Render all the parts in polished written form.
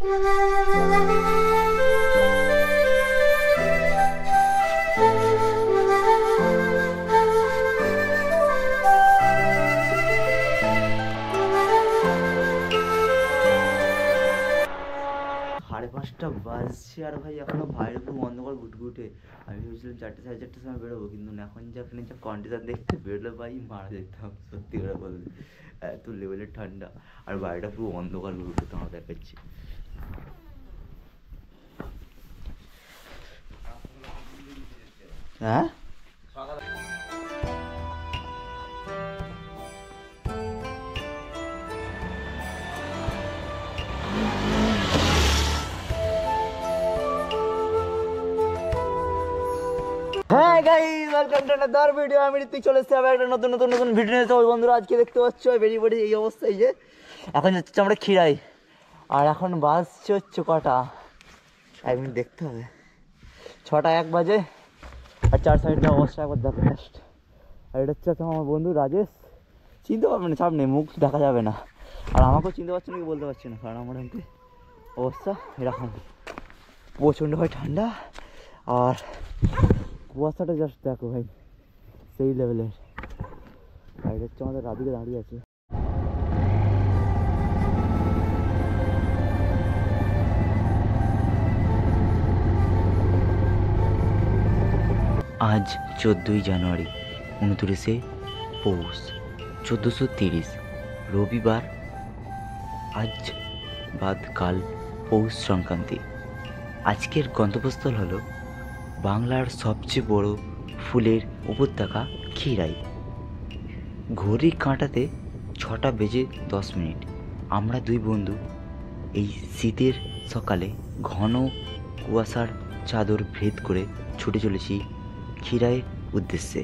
সাড়ে 5টা বাজছে আর ভাই এখনো বাইরে খুব অন্ধকার ঘুটঘুটে। আমি ভেবেছিলাম 4টে সাড়ে 4টের সময় বেরোবো, কিন্তু এখন যেখানে যা কন্ডিশন দেখতে বেরোলে ভাই মারা যেতাম সত্যি করে বলতে। এত লেভেলের ঠান্ডা আর বাইরেটা পুরো অন্ধকার ঘুটঘুটে তোমার দেখাচ্ছি। হ্যাঁ হ্যাঁ guys, welcome to another video. আমি ঋত্বিক চলে এসেছি আবার একটা নতুন ভিডিও নিয়ে। তো বন্ধুরা আজকে দেখতে পাচ্ছ বেরিয়ে পড়ি এই অবস্থায়, যে এখন যাচ্ছি আমরা খিরাই। আর এখন বাজছে হচ্ছে কটা, 1 মিনিট দেখতে হবে, 6টা 1 বাজে। আর 4 সাইডের অবস্থা একবার দেখো জাস্ট। আর এটা হচ্ছে আমার বন্ধু রাজেশ, চিনতে পারবে না, চাপ নেই, মুখ দেখা যাবে না। আর আমাকেও চিনতে পারছি না কি বলতে পারছি না, কারণ আমার এমনি অবস্থা এরকম। প্রচণ্ড হয় ঠান্ডা, আর কুয়াশাটা জাস্ট দেখো ভাই, সেই লেভেলের। বাইরে হচ্ছে আমাদের রাধিকে দাঁড়িয়ে আছে। আজ 14ই জানুয়ারি, 29শে পৌষ 1430, রবিবার। আজ বাদ কাল পৌষ সংক্রান্তি। আজকের গন্তব্যস্থল হলো বাংলার সবচেয়ে বড় ফুলের উপত্যকা খিরাই। ঘড়ি কাঁটাতে 6টা বেজে 10 মিনিট। আমরা 2 বন্ধু এই শীতের সকালে ঘন কুয়াশার চাদর ভেদ করে ছুটে চলেছি খিরাইয়ের উদ্দেশ্যে।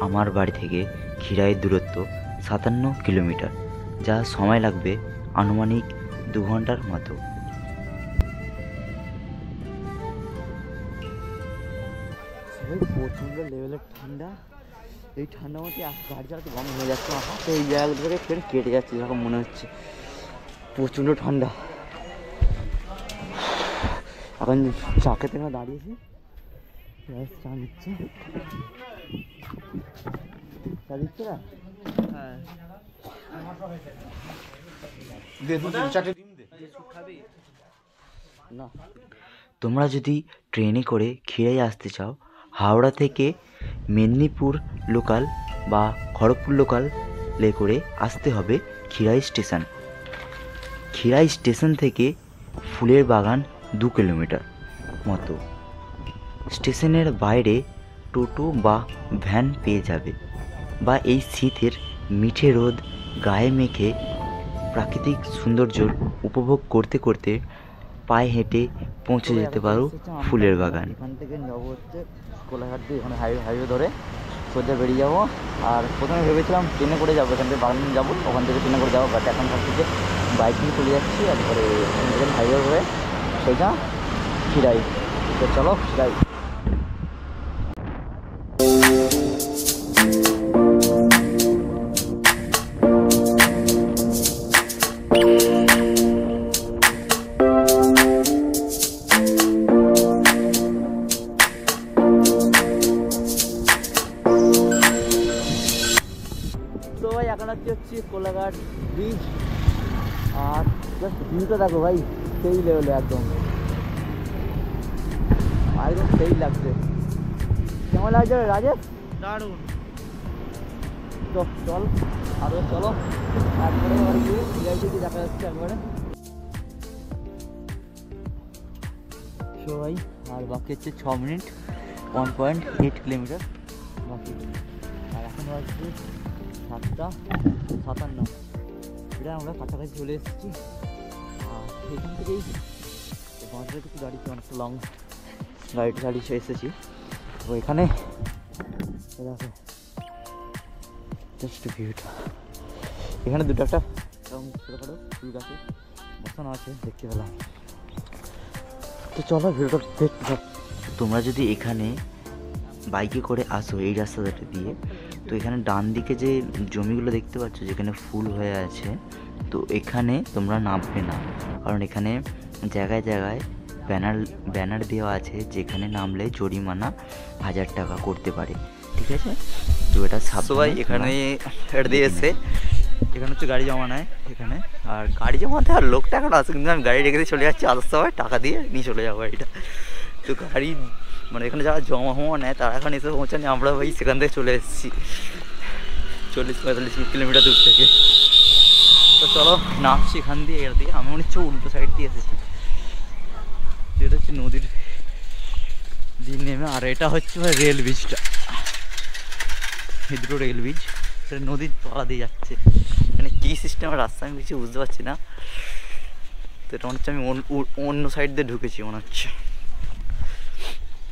আমার বাড়ি থেকে খিরাইয়ের দূরত্ব 57 কিলোমিটার, যা সময় লাগবে আনুমানিক 2 ঘন্টার মতো। প্রচণ্ড লেভেলের ঠান্ডা। এই ঠান্ডার মধ্যে গাড়ি চালাতে বন্ধ হয়ে যাচ্ছে, আমার হাতে এই জায়গাগুলো থেকে ফের কেটে যাচ্ছে যখন মনে হচ্ছে। প্রচণ্ড ঠান্ডা। এখন চা খেতে দাঁড়িয়েছি, চা নিচ্ছে, চা দিচ্ছে না? হ্যাঁ, না। তোমরা যদি ট্রেনে করে খিরাই আসতে চাও, হাওড়া থেকে মেদিনীপুর লোকাল বা খড়গপুর লোকালে করে আসতে হবে খিরাই স্টেশন। খিরাই স্টেশন থেকে ফুলের বাগান 2 কিলোমিটার মতো। স্টেশনের বাইরে টোটো বা ভ্যান পেয়ে যাবে, বা এই শীতের মিঠে রোদ গায়ে মেখে প্রাকৃতিক সৌন্দর্য উপভোগ করতে করতে পায়ে হেঁটে পৌঁছে যেতে পারো ফুলের বাগান। এখান থেকে যাবো হচ্ছে কোলাঘাট দিয়ে, এখানে হাইওয়ে ধরে সোজা বেরিয়ে যাবো। আর প্রথমে ভেবেছিলাম ট্রেনে করে যাবো, এখান থেকে বাগান যাবো, ওখান থেকে ট্রেনে করে যাবো, বাট এখন সব থেকে বাইক নিয়ে চলে যাচ্ছি। একবারে হাইওয়ে হয়ে সোজা খিরাই। তো চলো খিরাই। এখন হচ্ছে কোলাঘাট ব্রিজ। আর জাস্ট ভিউটা দেখো ভাই, সেই লেভেলে একদম সেই লাগছে। কেমন লাগছে রাজেশ? দারুণ। তো চল আরো চলো, একবারে দেখা যাচ্ছে একবারে সবাই। আর বাকি হচ্ছে 6 মিনিট, 1.8 কিলোমিটার বাকি। আর এখন হচ্ছে 7টা 57। এটা আমরা কাছাকাছি চলে এসেছি। আর এখান থেকেই ঘন্টা কিছু গাড়িতে অনেকটা লং গাড়িটা চালিয়ে এসেছি। তো এখানে দেখো জাস্ট ভিউটা, এখানে দুটো একটা এরকম ছোটোখাটো ফুল গাছে বসানো আছে দেখতে পেলাম। তো চলো ভিডিওটা দেখতে থাক। তোমরা যদি এখানে বাইকে করে আসো এই রাস্তাটা দিয়ে, তো এখানে ডান দিকে যে জমিগুলো দেখতে পাচ্ছ যেখানে ফুল হয়ে আছে, তো এখানে তোমরা নামবে না, কারণ এখানে জায়গায় জায়গায় ব্যানার দেওয়া আছে যেখানে নামলে জরিমানা 1000 টাকা করতে পারে, ঠিক আছে? তো এটা সবাই এখানে হেড দিয়ে এসে এখানে হচ্ছে গাড়ি জমা নেয় এখানে, আর গাড়ি জমাতে আর লোকটা এখন আসে, কিন্তু আমি গাড়ি রেখে দিয়ে চলে যাচ্ছি, আসার সময় টাকা দিয়ে নিয়ে চলে যাবো গাড়িটা। তো গাড়ি মানে এখানে যারা জমা নেয় তারা এখন এসে পৌঁছানি, আমরা ভাই সেখান থেকে চলে এসেছি 40-45 কিলোমিটার দূর থেকে। তো চলো নামছি এখান দিয়ে, এর দিকে আমি মনে হচ্ছে উল্টো সাইড দিয়ে এসেছি। এটা হচ্ছে নদীর দিয়ে নেমে, আর এটা হচ্ছে রেল ব্রিজটা, এই দুটো রেল ব্রিজ, সেটা নদীর তলা দিয়ে যাচ্ছে। এখানে কী সিস্টেমের রাস্তা আমি কিছু বুঝতে পারছি না। তো এটা মনে হচ্ছে আমি অন্য সাইড দিয়ে ঢুকেছি মনে হচ্ছে,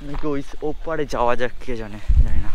নাকি ওই ওপারে যাওয়া যাক কে জানে, জানি না।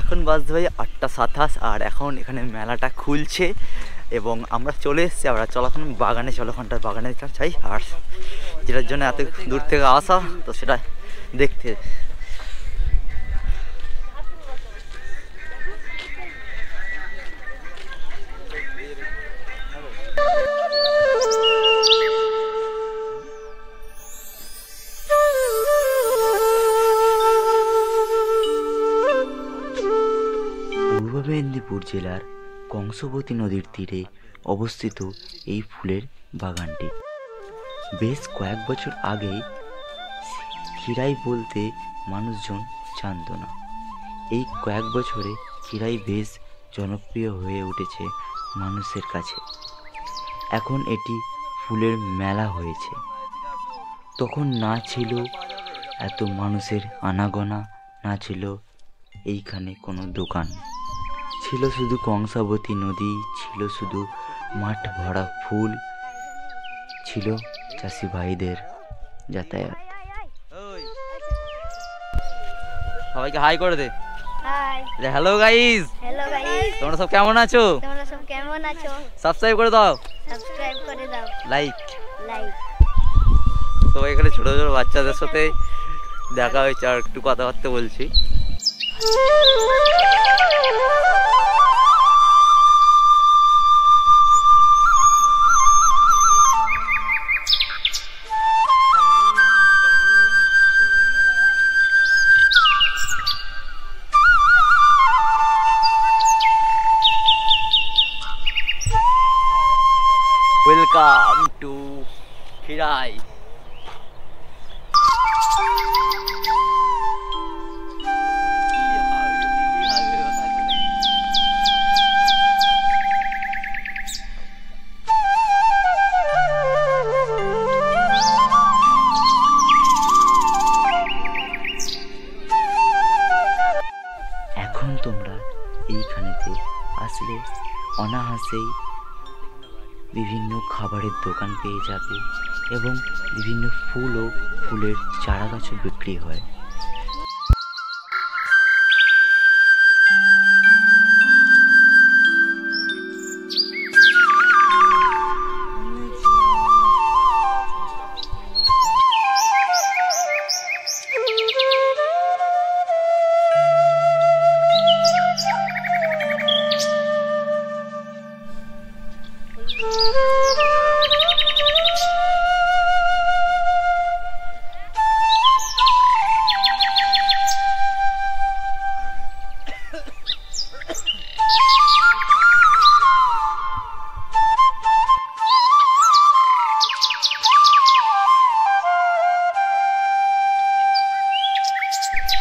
এখন বাজতে ভাই 8:27, আর এখন এখানে মেলাটা খুলছে এবং আমরা চলে এসেছি। আমরা চলো এখন বাগানে, চলো ওখানটা বাগানে চাই, আর যেটার জন্য এত দূর থেকে আসা তো সেটা দেখতে। পূর্ব মেদিনীপুর জেলার কংসবতী নদীর তীরে অবস্থিত এই ফুলের বাগানটি বেশ কয়েক বছর আগে ক্ষীরাই বলতে মানুষজন জানত না। এই কয়েক বছরে ক্ষীরাই বেশ জনপ্রিয় হয়ে উঠেছে মানুষের কাছে। এখন এটি ফুলের মেলা হয়েছে। তখন না ছিল এত মানুষের আনাগোনা, না ছিল এইখানে কোনো দোকান, ছিল শুধু কংসাবতী নদী, ছিল শুধু মাঠ ভরা ফুল, ছিল চাষি ভাইদের যাতায়াত। সবাইকে হাই করে দে। Hi. Hello guys. Hello guys. তোমরা সব কেমন আছো? তোমরা সব কেমন আছো? সাবস্ক্রাইব করে দাও, সাবস্ক্রাইব করে দাও, লাইক। তো এখানে ছোট ছোট বাচ্চাদের সাথে দেখা হয়েছে, আর একটু কথাবার্তা বলছি। Welcome to Khirai. এখন তোমরা এইখানেতে আসলে অনায়াসেই বিভিন্ন খাবারের দোকান পেয়ে যাবে এবং বিভিন্ন ফুল ও ফুলের চারা গাছও বিক্রি হয়।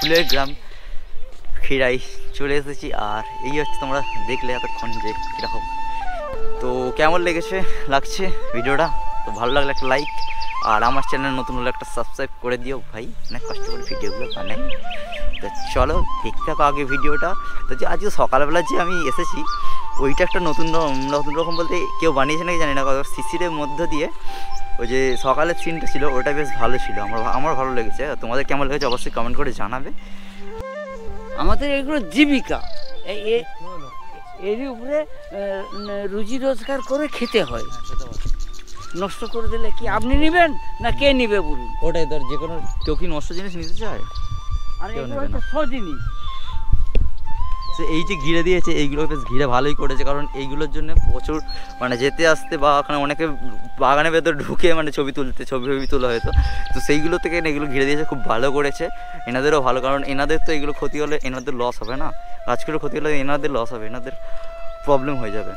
ফুলের গ্রাম খিরাই চলে এসেছি। আর এই হচ্ছে তোমরা দেখলে এতক্ষণ যে কীরকম, তো কেমন লাগছে ভিডিওটা। তো ভালো লাগলে একটা লাইক, আর আমার চ্যানেল নতুন হলে একটা সাবস্ক্রাইব করে দিও ভাই, অনেক কষ্ট করে ভিডিওগুলো বানাই। তো চলো দেখতে থাকো আগে ভিডিওটা। তো যে আজকে সকালবেলা যে আমি এসেছি ওইটা একটা নতুন রকম বলতে কেউ বানিয়েছে নাকি জানি না, শিশিরের মধ্য দিয়ে ওই যে সকালের সিনটা ছিল ওটা বেশ ভালো ছিল, আমার ভালো লেগেছে। তোমাদের কেমন লেগেছে অবশ্যই কমেন্ট করে জানাবে। আমাদের এগুলো জীবিকা, এরই উপরে রুজি রোজগার করে খেতে হয়। নষ্ট করে দিলে কি আপনি নেবেন না কে নিবে বলুন? ওটাই ধর যে কোনো কেউ কি নষ্ট জিনিস নিতে চায়? আর কেউ এগুলো নেবে না। হচ্ছে সজিনিস। এই যে ঘিরে দিয়েছে এইগুলো বেশ ঘিরে ভালোই করেছে, কারণ এইগুলোর জন্য প্রচুর মানে যেতে আসতে বা ওখানে অনেকে বাগানের ভেতর ঢুকে মানে ছবি তোলা হয়তো, তো সেইগুলো থেকে এগুলো ঘিরে দিয়েছে, খুব ভালো করেছে। এনাদেরও ভালো, কারণ এনাদের তো এগুলো ক্ষতি হলে এনাদের লস হবে না, গাছগুলো ক্ষতি হলে এনাদের লস হবে, এনাদের প্রবলেম হয়ে যাবে।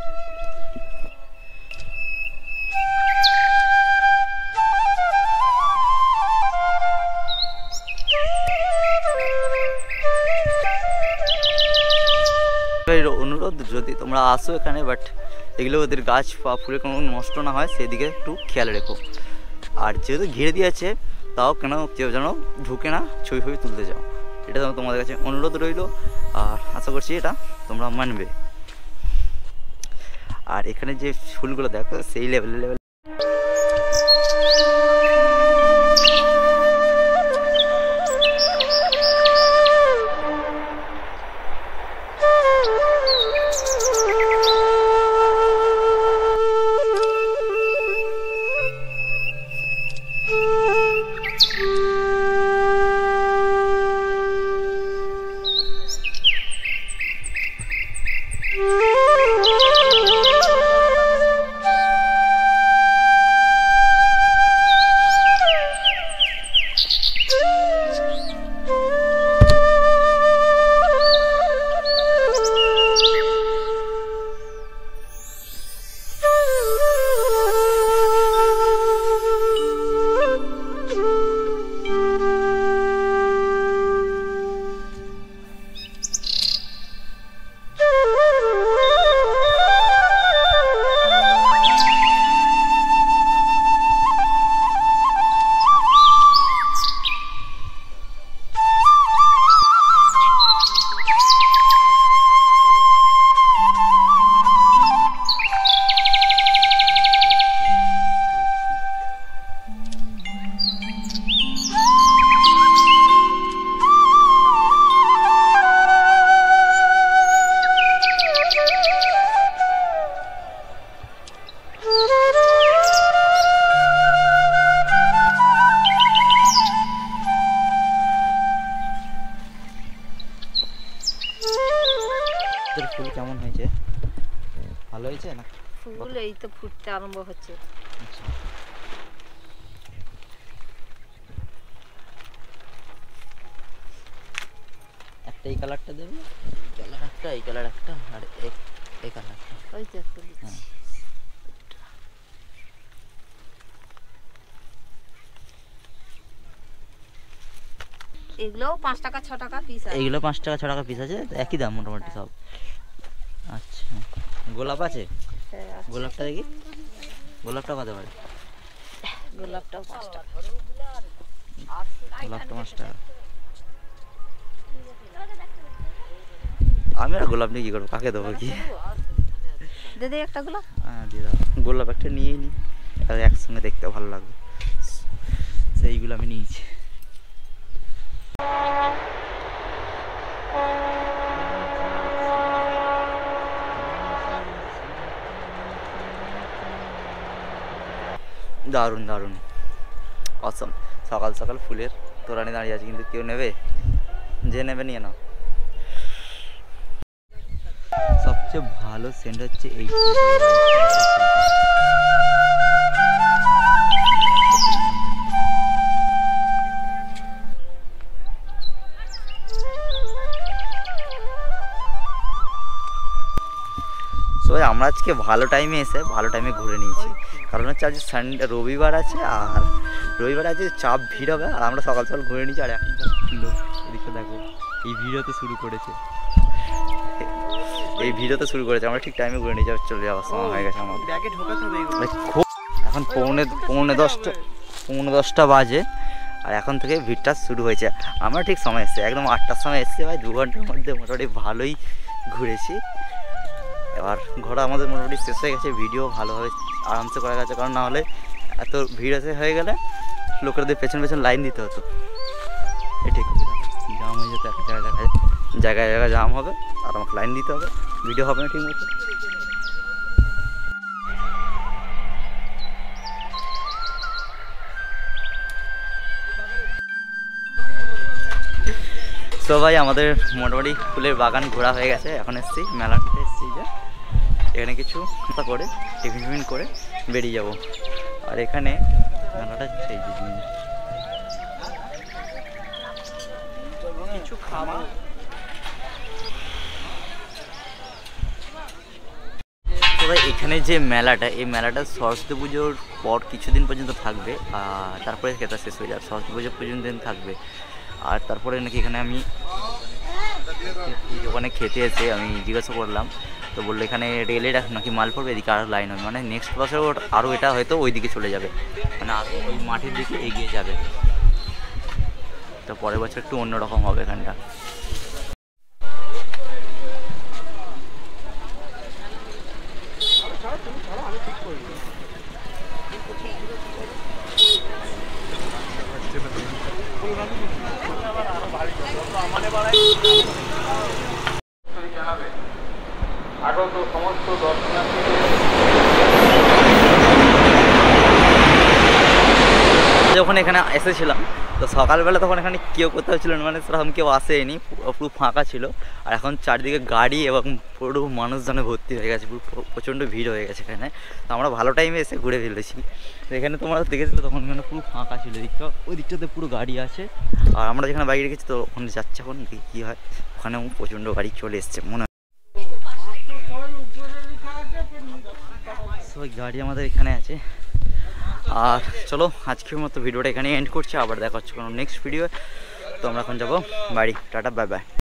অনুরোধ যদি তোমরা আসো এখানে, বাট এগুলো ওদের গাছ বা ফুলের কোনো নষ্ট না হয় সেদিকে একটু খেয়াল রেখো। আর যেহেতু ঘিরে দিয়েছে তাও কেউ যেন ঢুকে না ছবি তুলতে যাও, এটা তোমাদের কাছে অনুরোধ রইল। আর আশা করছি এটা তোমরা মানবে। আর এখানে যে ফুলগুলো দেখো সেই লেভেল ফুল কেমন হয়েছে? ভালো হয়েছে না? ফুল এই তো ফুটতে আরম্ভ হচ্ছে। আচ্ছা, একটা এই কালারটা দেবে, কালার একটা, এই কালার একটা, আর এই কালারটা। ওই যে একটা দিচ্ছি। হ্যাঁ, এগুলো 5 টাকা 6 টাকা পিস আছে। এইগুলো 5 টাকা 6 টাকা পিস আছে, একই দাম মোটামুটি সব। আচ্ছা, গোলাপ আছে? হ্যাঁ, আছে। গোলাপটা দেখি, গোলাপটা কত করে? গোলাপটাও 5 টাকা। গোলাপটা 5 টাকা। আমি আর গোলাপ নিয়ে কি করবো, কাকে দেবো কি? দিদি একটা গোলাপ। হ্যাঁ দিয়ে দাও, গোলাপ একটা নিয়েই নি, আর একসঙ্গে দেখতে ভালো লাগবে, সেইগুলো আমি নিয়েছি। দারুণ দারুণ অসম। সকাল সকাল ফুলের তোরানি দাঁড়িয়ে আছে, কিন্তু কেউ নেবে? যে নেবে নিয়ে নাও। সবচেয়ে ভালো সেন্ট হচ্ছে এই সবাই। আমরা আজকে ভালো টাইমে এসে ভালো টাইমে ঘুরে নিয়েছি, কারণ হচ্ছে আজ সানডে, রবিবার আছে, আর রবিবার আজকে চাপ ভিড় হবে, আর আমরা সকাল সকাল ঘুরে নিয়েছি। আর এখন লোক এদিকে দেখো এই ভিডিওতে শুরু করেছে, এই ভিডিওতে শুরু করেছে। আমরা ঠিক টাইমে ঘুরে নিয়ে যাওয়ার চলে যাওয়ার সময় হয়ে গেছে আমার। ব্যাগে ঢোকাতে হবে এগুলো। এখন পৌনে দশটা বাজে, আর এখন থেকে ভিড়টা শুরু হয়েছে। আমরা ঠিক সময় এসেছি, একদম 8টার সময় এসেছি ভাই। 2 ঘন্টার মধ্যে মোটামুটি ভালোই ঘুরেছি। এবার ঘোরা আমাদের মোটামুটি শেষ হয়ে গেছে, ভিডিও ভালোভাবে আরামসে করা গেছে। কারণ না হলে এত ভিড় এসে হয়ে গেলে লোকেদের পেছন লাইন দিতে হতো। এটাই জাম হয়ে যেত, একটা জায়গায় জাম হবে আর আমাকে লাইন দিতে হবে, ভিডিও হবে না ঠিক মতো। তো ভাই আমাদের মোটামুটি ফুলের বাগান ঘোরা হয়ে গেছে। এখন এসেছি মেলাতে, এসেছি যে এখানে কিছু করে টিফিন করে বেরিয়ে যাব। আর এখানে মেলাটা সেই কিছু খাওয়া। তো ভাই এখানে যে মেলাটা, এই মেলাটা সরস্বতী পুজোর পর কিছুদিন পর্যন্ত থাকবে, আর তারপরে সেটা শেষ হয়ে যাবে। সরস্বতী পুজো পর্যন্ত থাকবে। আর তারপরে নাকি এখানে আমি ওখানে খেতে এসে আমি জিজ্ঞাসা করলাম, তো বললো এখানে রেলের নাকি মাল পড়বে, এদিকে আরও লাইন হবে। মানে নেক্সট বছর আরও এটা হয়তো ওই দিকে চলে যাবে, মানে আরও ওই মাঠের দিকে এগিয়ে যাবে। তো পরের বছর একটু অন্যরকম হবে এখানটা। আগত সমস্ত দর্শনার্থী যখন এখানে এসেছিলাম তো সকালবেলা তখন এখানে কেউ কোথাও ছিল না, মানে সেরকম কেউ আসেনি, পুরো ফাঁকা ছিল। আর এখন চারিদিকে গাড়ি এবং পুরো মানুষজনে ভর্তি হয়ে গেছে, পুরো প্রচণ্ড ভিড় হয়ে গেছে এখানে। তো আমরা ভালো টাইমে এসে ঘুরে ফেলেছি। তো এখানে তোমরা দেখেছিলে তখন এখানে পুরো ফাঁকা ছিল, দিকটা ওই দিকটাতে পুরো গাড়ি আছে। আর আমরা যেখানে বাইক রেখেছি তো ওখানে যাচ্ছে, এখন কী হয় ওখানেও প্রচণ্ড গাড়ি চলে এসছে মনে হয়। তো গাড়ি আমাদের এখানে আছে। আর চলো আজকের মতো ভিডিওটা এখানে এন্ড করছি, আবার দেখা হচ্ছে কোনো নেক্সট ভিডিও। তো আমরা এখন যাবো বাড়ি। Tata, bye bye.